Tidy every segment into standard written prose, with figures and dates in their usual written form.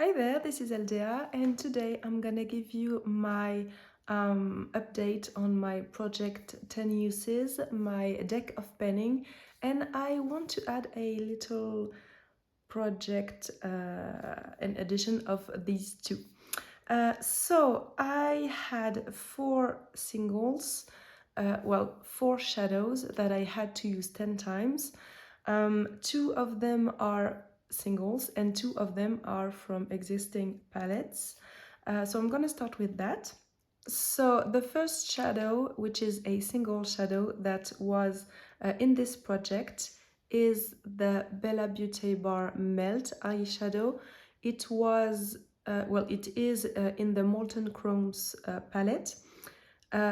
Hi there, this is Aldea, and today I'm gonna give you my update on my project 10 uses, my deck of penning, and I want to add a little project, an addition of these two. So I had four singles, four shadows that I had to use 10 times. Two of them are singles and two of them are from existing palettes. So I'm going to start with that. So the first shadow, which is a single shadow that was in this project, is the Bella Beauty Bar Melt eyeshadow. It was, it is in the Molten Chromes palette.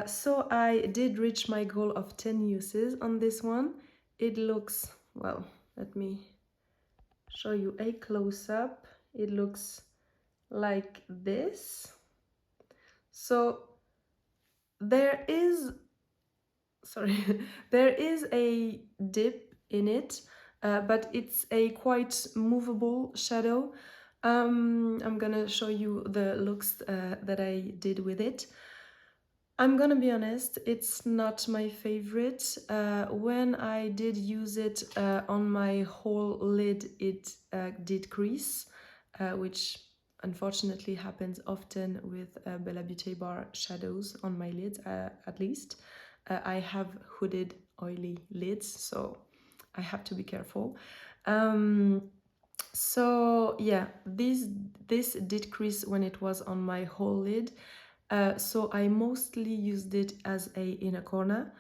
So I did reach my goal of 10 uses on this one. It looks, well, let me show you a close-up. It looks like this. So there is, there is a dip in it, but it's a quite movable shadow. I'm gonna show you the looks that I did with it. I'm gonna be honest, it's not my favorite. When I did use it on my whole lid, it did crease, which unfortunately happens often with Bella Beauty Bar shadows on my lids, at least. I have hooded, oily lids, so I have to be careful. So yeah, this did crease when it was on my whole lid. So I mostly used it as a inner corner.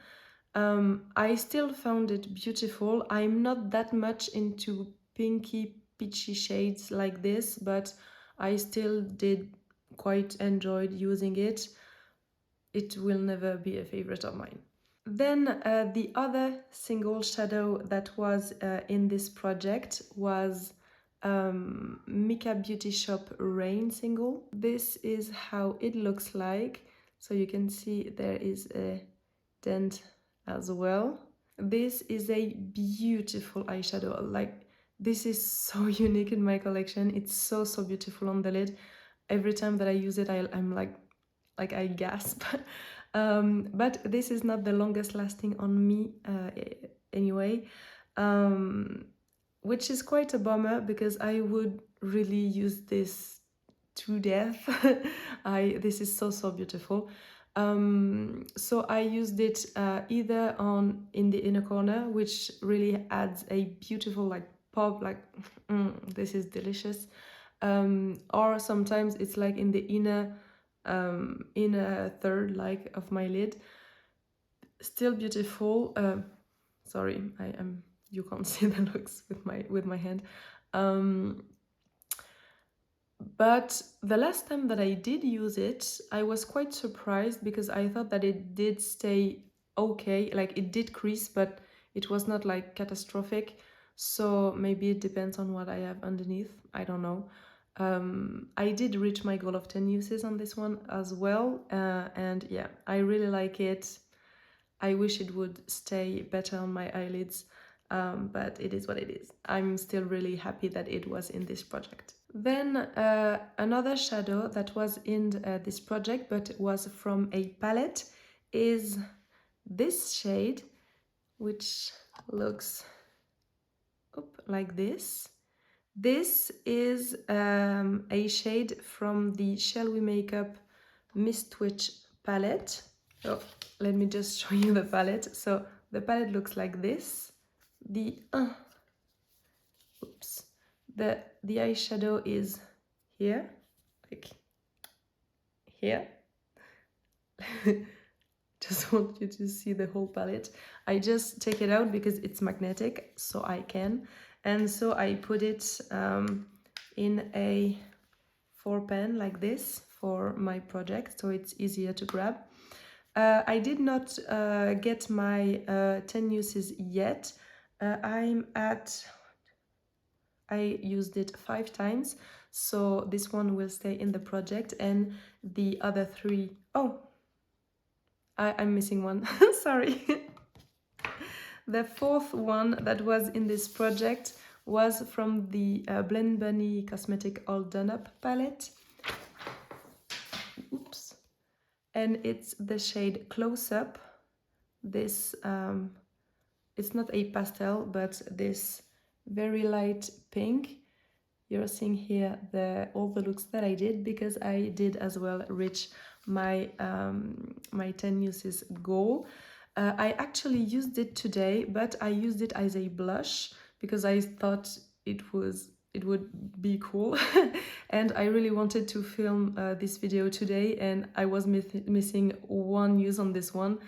I still found it beautiful. I'm not that much into pinky peachy shades like this, but I still did quite enjoyed using it. It will never be a favorite of mine. Then the other single shadow that was in this project was Mika Beauty Shop Rain single. This is how it looks like. So you can see there is a dent as well. This is a beautiful eyeshadow. Like, this is so unique in my collection. It's so beautiful on the lid. Every time that I use it, I'm like I gasp. But this is not the longest lasting on me anyway, which is quite a bummer because I would really use this to death. This is so beautiful. So I used it either in the inner corner, which really adds a beautiful like pop, like this is delicious, or sometimes it's like in the inner third like of my lid. Still beautiful. Sorry, I am, you can't see the looks with my hand. But the last time that I did use it, I was quite surprised because I thought that it did stay okay, like it did crease, but it was not like catastrophic. So maybe it depends on what I have underneath, I don't know. I did reach my goal of 10 uses on this one as well, and yeah, I really like it. I wish it would stay better on my eyelids, but it is what it is. I'm still really happy that it was in this project. Then another shadow that was in this project, but it was from a palette, is this shade, which looks like this. This is a shade from the Shall We Makeup Mist Twitch palette. So let me just show you the palette. So the palette looks like this. The eyeshadow is here, like here. Just want you to see the whole palette. I just take it out because it's magnetic, so I can. And so I put it in a 4-pan like this for my project, so it's easier to grab. I did not get my 10 uses yet. I used it 5 times, so this one will stay in the project, and the other 3, I'm missing one, sorry. The 4th one that was in this project was from the Blend Bunny Cosmetic All Done Up palette. Oops. And it's the shade Close Up. This, it's not a pastel, but this very light pink. You're seeing here all the looks that I did, because I did as well reach my my 10 uses goal. I actually used it today, but I used it as a blush because I thought it would be cool. And I really wanted to film this video today, and I was missing one use on this one.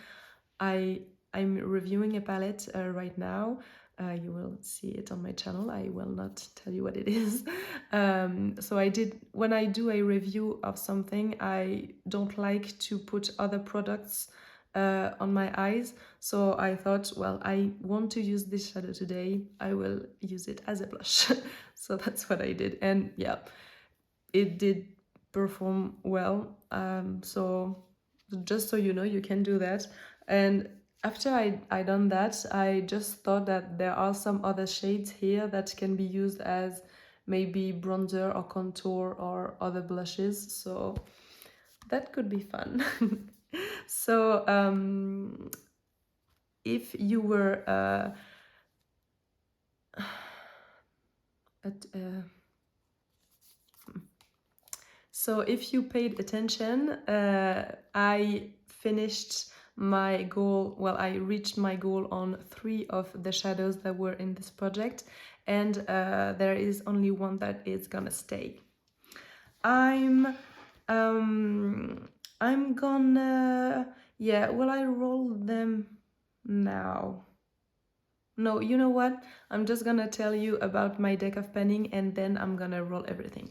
I'm reviewing a palette right now. You will see it on my channel. I will not tell you what it is. So when I do a review of something, I don't like to put other products on my eyes. So I thought, well, I want to use this shadow today. I will use it as a blush. So that's what I did. And yeah, it did perform well. So just so you know, you can do that. And after I done that, I just thought that there are some other shades here that can be used as maybe bronzer or contour or other blushes. So that could be fun. So if you were so if you paid attention, I finished my goal. Well, I reached my goal on 3 of the shadows that were in this project, and there is only one that is gonna stay. I'm gonna, yeah, will I roll them now? No, you know what? I'm just gonna tell you about my deck of penning, and then I'm gonna roll everything.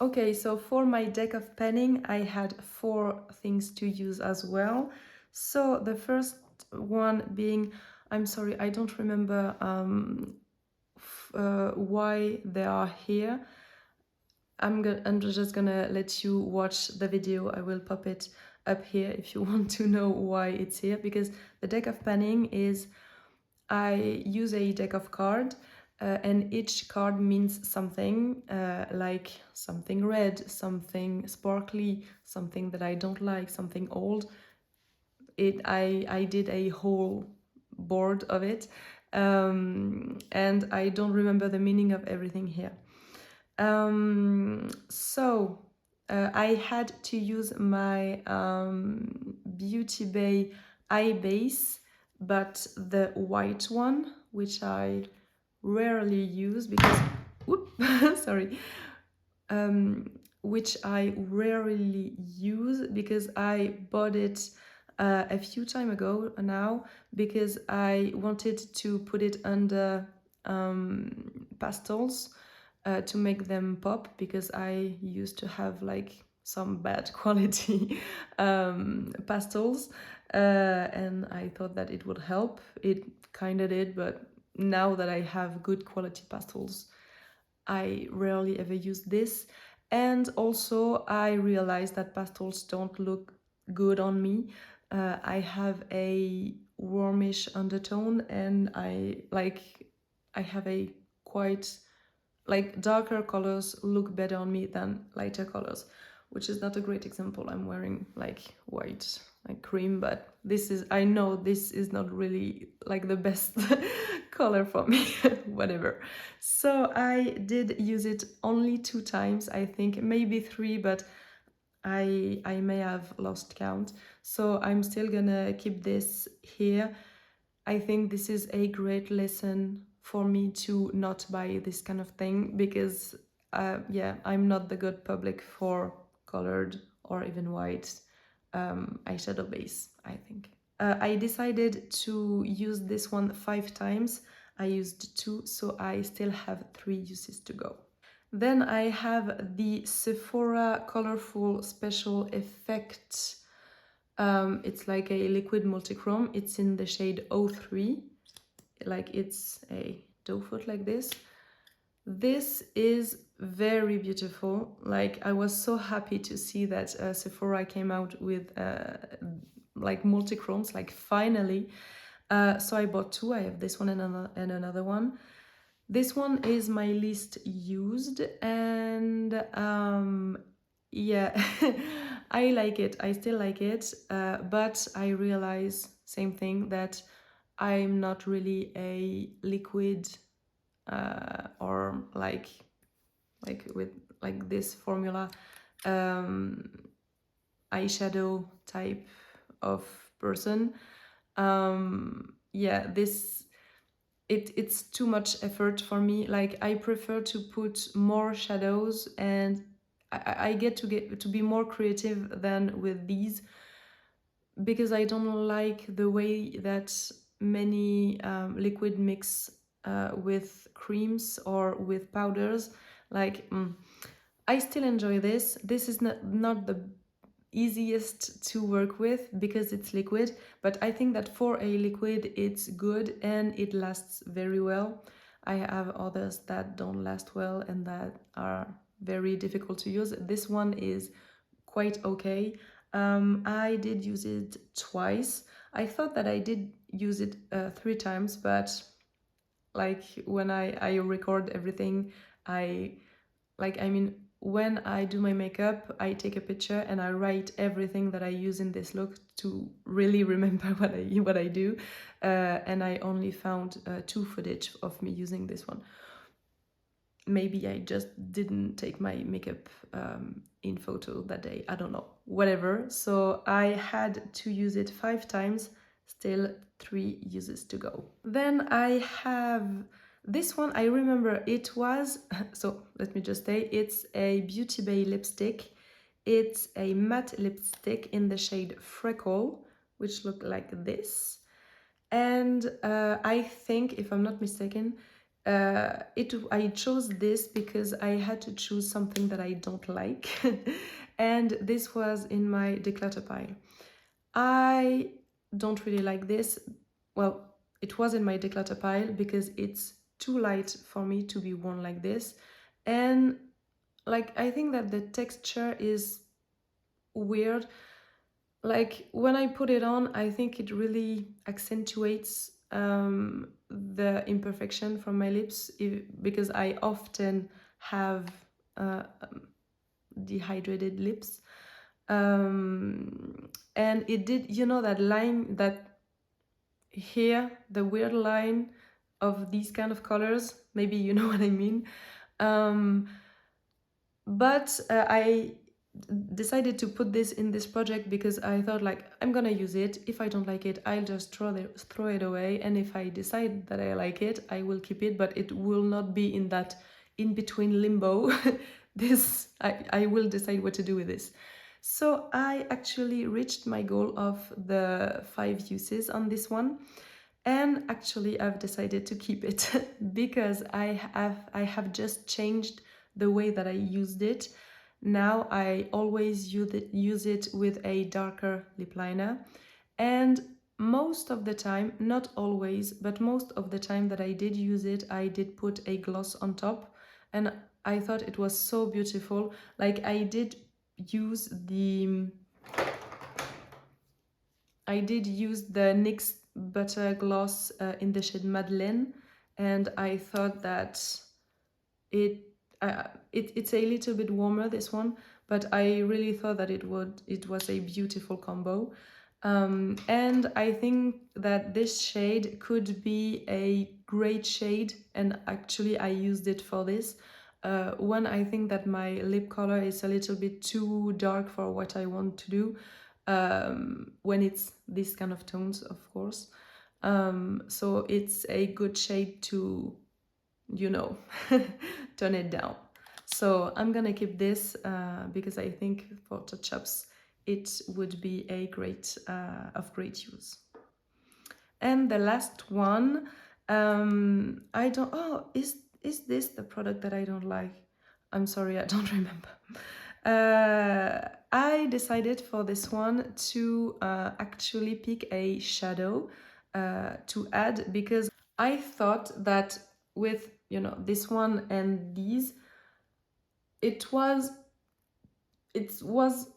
Okay, so for my deck of penning, I had 4 things to use as well. So the first one being, I'm sorry, I don't remember why they are here. I'm just gonna let you watch the video. I will pop it up here if you want to know why it's here, because the deck of penning is, I use a deck of cards, and each card means something, like something red, something sparkly, something that I don't like, something old. I did a whole board of it, and I don't remember the meaning of everything here. So I had to use my Beauty Bay eye base, but the white one, which I rarely use because, whoop, sorry, which I rarely use because I bought it a few time ago now, because I wanted to put it under pastels to make them pop, because I used to have like some bad quality pastels, and I thought that it would help. It kind of did, but now that I have good quality pastels, I rarely ever use this. And also I realized that pastels don't look good on me. I have a warmish undertone, and I have a quite, like, darker colors look better on me than lighter colors, which is not a great example. I'm wearing like white, like cream, but this is, I know this is not really like the best color for me. Whatever. So I did use it only 2 times, I think, maybe 3, but I may have lost count. So I'm still gonna keep this here. I think this is a great lesson for me to not buy this kind of thing, because yeah, I'm not the good public for colored or even white eyeshadow base, I think. I decided to use this one 5 times. I used 2, so I still have 3 uses to go. Then I have the Sephora Colorful Special Effect. It's like a liquid multichrome. It's in the shade 03. Like, it's a doe foot like this. This is very beautiful. Like, I was so happy to see that Sephora came out with like multichromes, like finally. So I bought 2. I have this one and another one. This one is my least used, and yeah, I like it. I still like it, but I realize same thing, that I'm not really a liquid or like with like this formula um, eyeshadow type of person. Yeah, this it's too much effort for me. Like, I prefer to put more shadows, and I get to be more creative than with these, because I don't like the way that many liquid mix with creams or with powders. Like, I still enjoy this. This is not the easiest to work with because it's liquid, but I think that for a liquid it's good and it lasts very well. I have others that don't last well and that are very difficult to use. This one is quite okay. I did use it twice. I thought that I did use it 3 times, but like when I record everything, I I mean, when I do my makeup, I take a picture and I write everything that I use in this look to really remember what I do. And I only found 2 footage of me using this one. Maybe I just didn't take my makeup in photo that day. I don't know. Whatever. So I had to use it 5 times. Still 3 uses to go. Then I have this one. I remember it was, so let me just say, it's a Beauty Bay lipstick. It's a matte lipstick in the shade Freckle, which look like this. And I think, if I'm not mistaken, I chose this because I had to choose something that I don't like. And this was in my declutter pile. I don't really like this. Well, it was in my declutter pile because it's too light for me to be worn like this. And like, I think that the texture is weird. Like, when I put it on, I think it really accentuates the imperfection from my lips, because I often have uh, dehydrated lips. And it did, that line, that here, the weird line of these kind of colors, maybe you know what I mean. But I decided to put this in this project because I thought, like, I'm gonna use it. If I don't like it, I'll just throw it away, and if I decide that I like it, I will keep it, but it will not be in that in between limbo. I will decide what to do with this. So I actually reached my goal of the 5 uses on this one. And actually, I've decided to keep it because I have just changed the way that I used it. Now I always use it with a darker lip liner, and most of the time, not always, but most of the time that I did use it, I did put a gloss on top, and I thought it was so beautiful. Like, I did use the NYX Butter Gloss in the shade Madeleine, and I thought that it, it's a little bit warmer, this one, but I really thought that it was a beautiful combo. And I think that this shade could be a great shade, and actually I used it for this. When I think that my lip color is a little bit too dark for what I want to do, when it's this kind of tones, of course. So it's a good shade to, you know, turn it down. So I'm gonna keep this because I think for touch-ups it would be a of great use. And the last one, I don't. Oh, is this the product that I don't like? I'm sorry, I don't remember. I decided for this one to actually pick a shadow to add, because I thought that with, this one and these, it was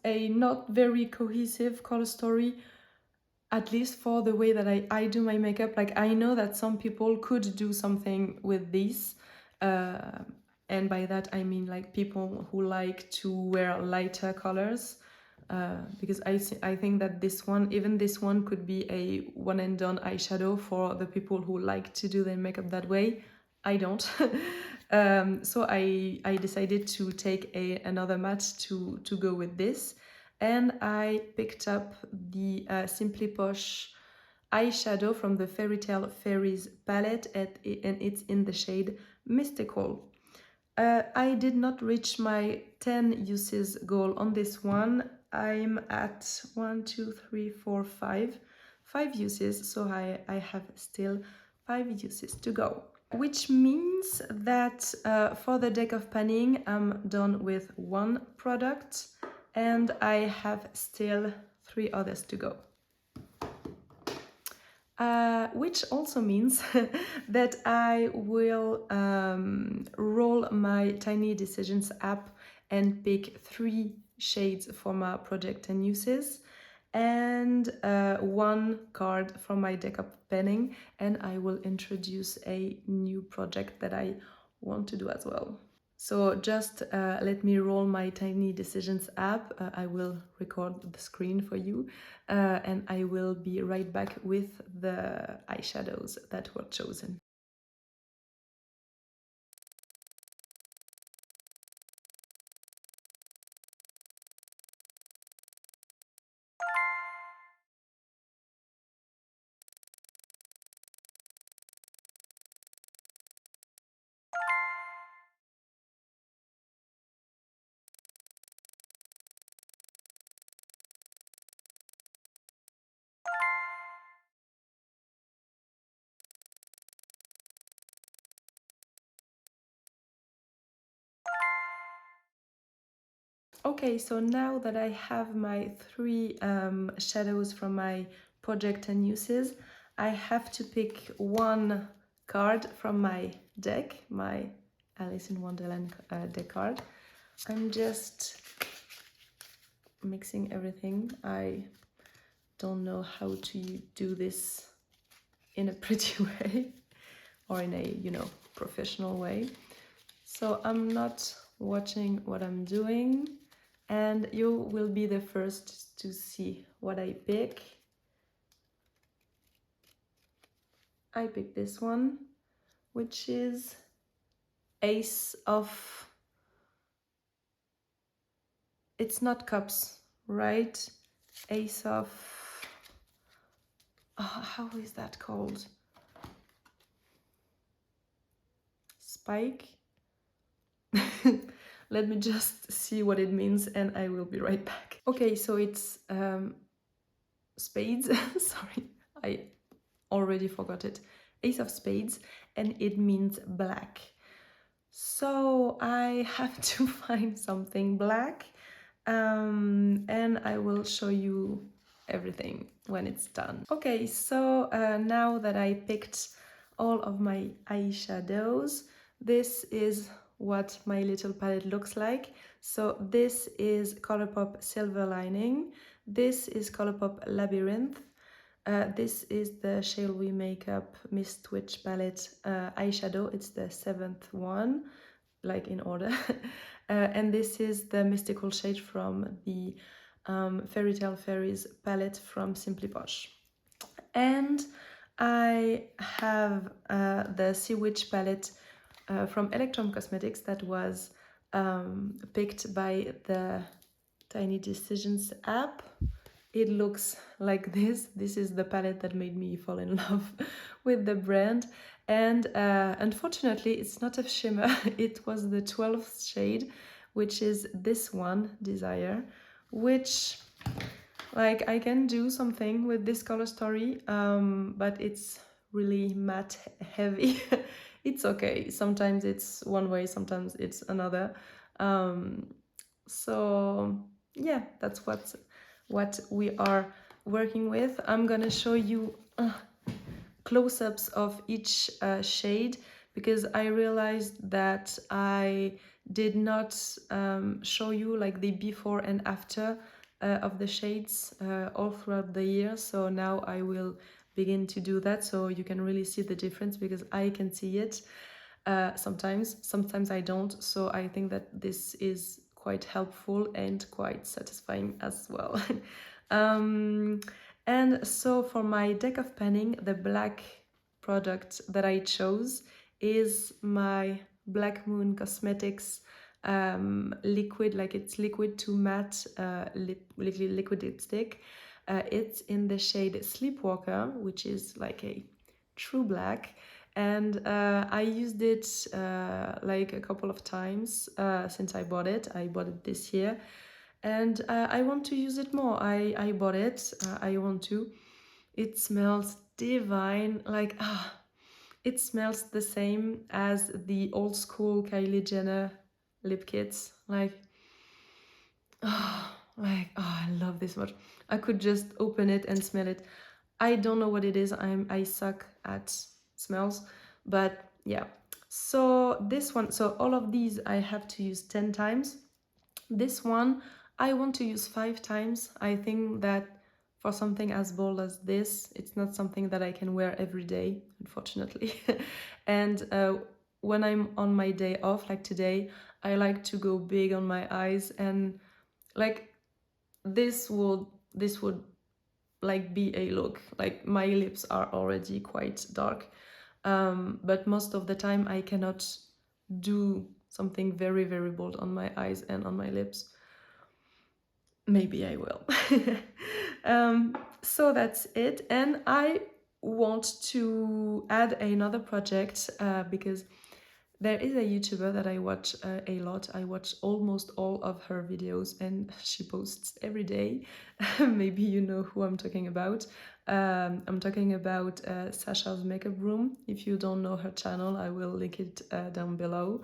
a not very cohesive color story. at least for the way that I do my makeup, like I know that some people could do something with this, and by that I mean like people who like to wear lighter colors, because I think that even this one could be a one and done eyeshadow for the people who like to do their makeup that way. I don't. So I decided to take another matte to go with this, and I picked up the Simply Posh eyeshadow from the Fairy Tale Fairies palette, and it's in the shade Mystical. I did not reach my 10 uses goal on this one. I'm at 1, 2, 3, 4, 5 uses, so I have still 5 uses to go. Which means that for the deck of panning, I'm done with 1 product and I have still 3 others to go. Which also means that I will roll my Tiny Decisions app and pick 3 shades for my project and uses, and 1 card from my deck of penning, and I will introduce a new project that I want to do as well. So just let me roll my Tiny Decisions app. I will record the screen for you, and I will be right back with the eyeshadows that were chosen. Okay, so now that I have my 3 shadows from my project and uses, I have to pick 1 card from my deck, my Alice in Wonderland deck card. I'm just mixing everything. I don't know how to do this in a pretty way or in a, professional way. So I'm not watching what I'm doing, and you will be the first to see what I pick. I picked this one, which is Ace of... It's not cups, right? Ace of... how is that called? Spike? Let me just see what it means and I will be right back. Okay, so it's spades. Sorry, I already forgot it. Ace of spades, and it means black. So I have to find something black, and I will show you everything when it's done. Okay, so now that I picked all of my eyeshadows, this is what my little palette looks like. So this is Colourpop Silver Lining, this is Colourpop Labyrinth, this is the Shall We Makeup Mist Witch palette eyeshadow. It's the 7th one, like in order. And this is the Mystical shade from the Fairy Tale Fairies palette from Simply Posh. And I have the Sea Witch palette from Electrum Cosmetics that was picked by the Tiny Decisions app. It looks like this. This is the palette that made me fall in love with the brand. And unfortunately, it's not a shimmer. It was the 12th shade, which is this one, Desire, which, like, I can do something with this color story, but it's really matte heavy. It's okay. Sometimes it's one way, sometimes it's another. So yeah, that's what we are working with. I'm gonna show you close-ups of each shade, because I realized that I did not show you like the before and after of the shades all throughout the year. So now I will begin to do that, so you can really see the difference, because I can see it sometimes I don't. So I think that this is quite helpful and quite satisfying as well. um, and so for my deck of panning, the black product that I chose is my Black Moon Cosmetics liquid, like it's liquid to matte liquid lipstick. It's in the shade Sleepwalker, which is like a true black, and I used it like a couple of times since I bought it. I bought it this year, and I want to use it more. I bought it. I want to. It smells divine. Like it smells the same as the old school Kylie Jenner lip kits. I love this much. I could just open it and smell it. I don't know what it is. I suck at smells, but yeah. So this one, so all of these I have to use 10 times. This one I want to use 5 times. I think that for something as bold as this, it's not something that I can wear every day, unfortunately. And when I'm on my day off, like today, I like to go big on my eyes, and like this would like be a look. Like my lips are already quite dark, but most of the time I cannot do something very, very bold on my eyes and on my lips. Maybe I will. So that's it. And I want to add another project because there is a YouTuber that I watch a lot. I watch almost all of her videos, and she posts every day. Maybe you know who I'm talking about. I'm talking about Sasha's Makeup Room. If you don't know her channel, I will link it down below.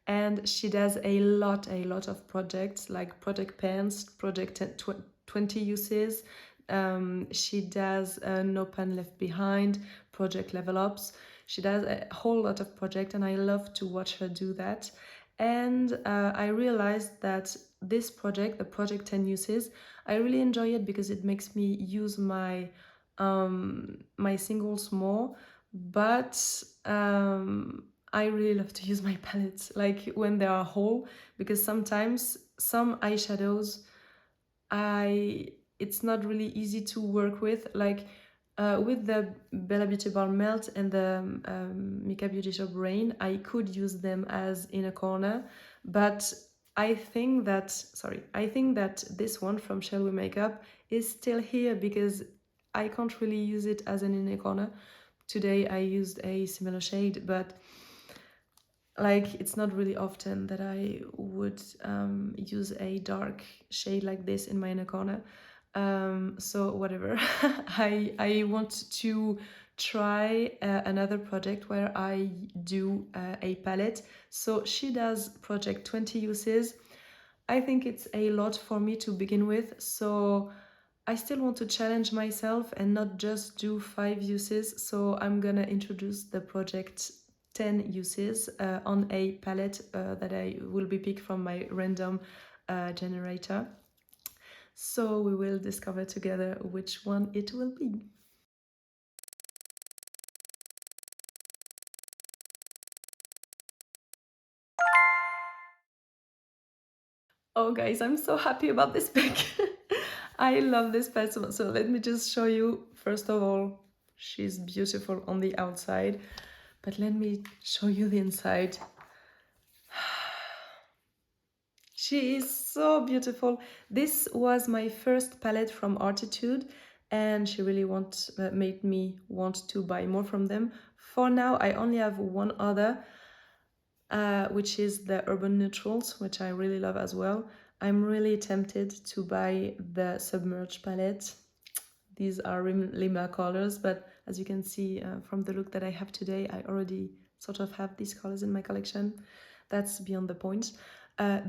And she does a lot of projects, like project pans, project 20 uses. She does No Pan Left Behind, project level ups. She does a whole lot of projects, and I love to watch her do that. And I realized that this project, the project 10 uses, I really enjoy it because it makes me use my my singles more. But I really love to use my palettes, like when they are whole, because sometimes some eyeshadows it's not really easy to work with. Like with the Bella Beauty Bar Melt and the Makeup Beauty Shop Rain, I could use them as in a corner, but I think that this one from Shall We Makeup is still here because I can't really use it as an inner corner. Today I used a similar shade, but like it's not really often that I would use a dark shade like this in my inner corner. So whatever. I want to try another project where I do a palette. So she does project 20 uses. I think it's a lot for me to begin with, so I still want to challenge myself and not just do 5 uses. So I'm gonna introduce the project 10 uses on a palette that I will be picked from my random generator. So we will discover together which one it will be. Oh guys, I'm so happy about this bag. I love this pencil. So let me just show you. First of all, she's beautiful on the outside, but let me show you the inside. She is so beautiful. This was my first palette from Artitude, and she really made me want to buy more from them. For now, I only have one other, which is the Urban Neutrals, which I really love as well. I'm really tempted to buy the Submerged palette. These are Lima colors, but as you can see from the look that I have today, I already sort of have these colors in my collection. That's beyond the point.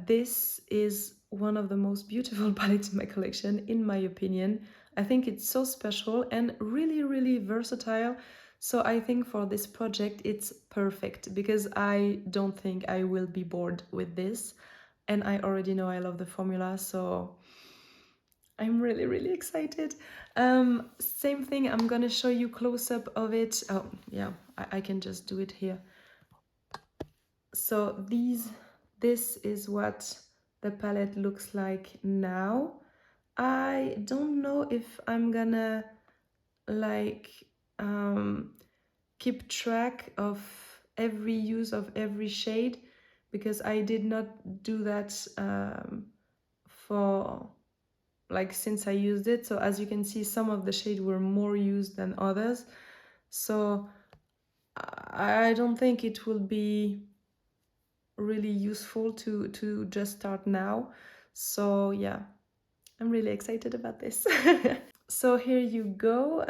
This is one of the most beautiful palettes in my collection, in my opinion. I think it's so special and really, really versatile. So I think for this project, it's perfect because I don't think I will be bored with this. and I already know I love the formula, so I'm really, really excited. Same thing, I'm gonna show you close-up of it. Oh, yeah, I can just do it here. So this is what the palette looks like now. I don't know if I'm gonna like keep track of every use of every shade, because I did not do that for like since I used it. So as you can see, some of the shade were more used than others, so I don't think it will be really useful to just start now. So yeah, I'm really excited about this. So here you go.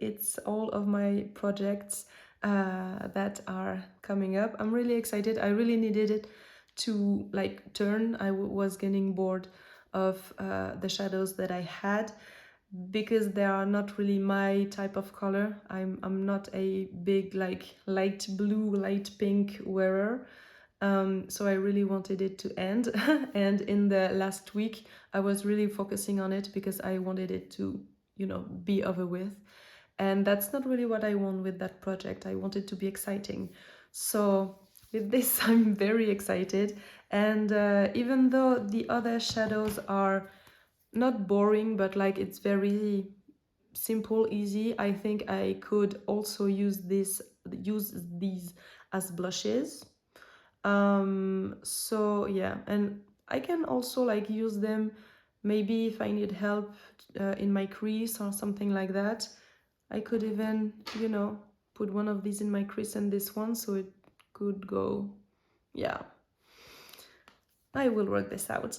It's all of my projects that are coming up. I'm really excited. I really needed it to like turn. I was getting bored of the shadows that I had, because they are not really my type of color. I'm not a big like light blue, light pink wearer. So I really wanted it to end. And in the last week, I was really focusing on it because I wanted it to, you know, be over with. And that's not really what I want with that project. I want it to be exciting. So with this, I'm very excited. And even though the other shadows are not boring, but like it's very simple, easy, I think I could also use these as blushes. So yeah, and I can also like use them maybe if I need help in my crease or something like that. I could even, you know, put one of these in my crease and this one, so it could go. Yeah, I will work this out.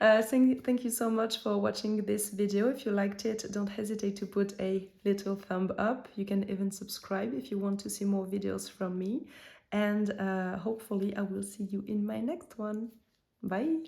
Thank you so much for watching this video. If you liked it, don't hesitate to put a little thumb up. You can even subscribe if you want to see more videos from me. And hopefully I will see you in my next one. Bye!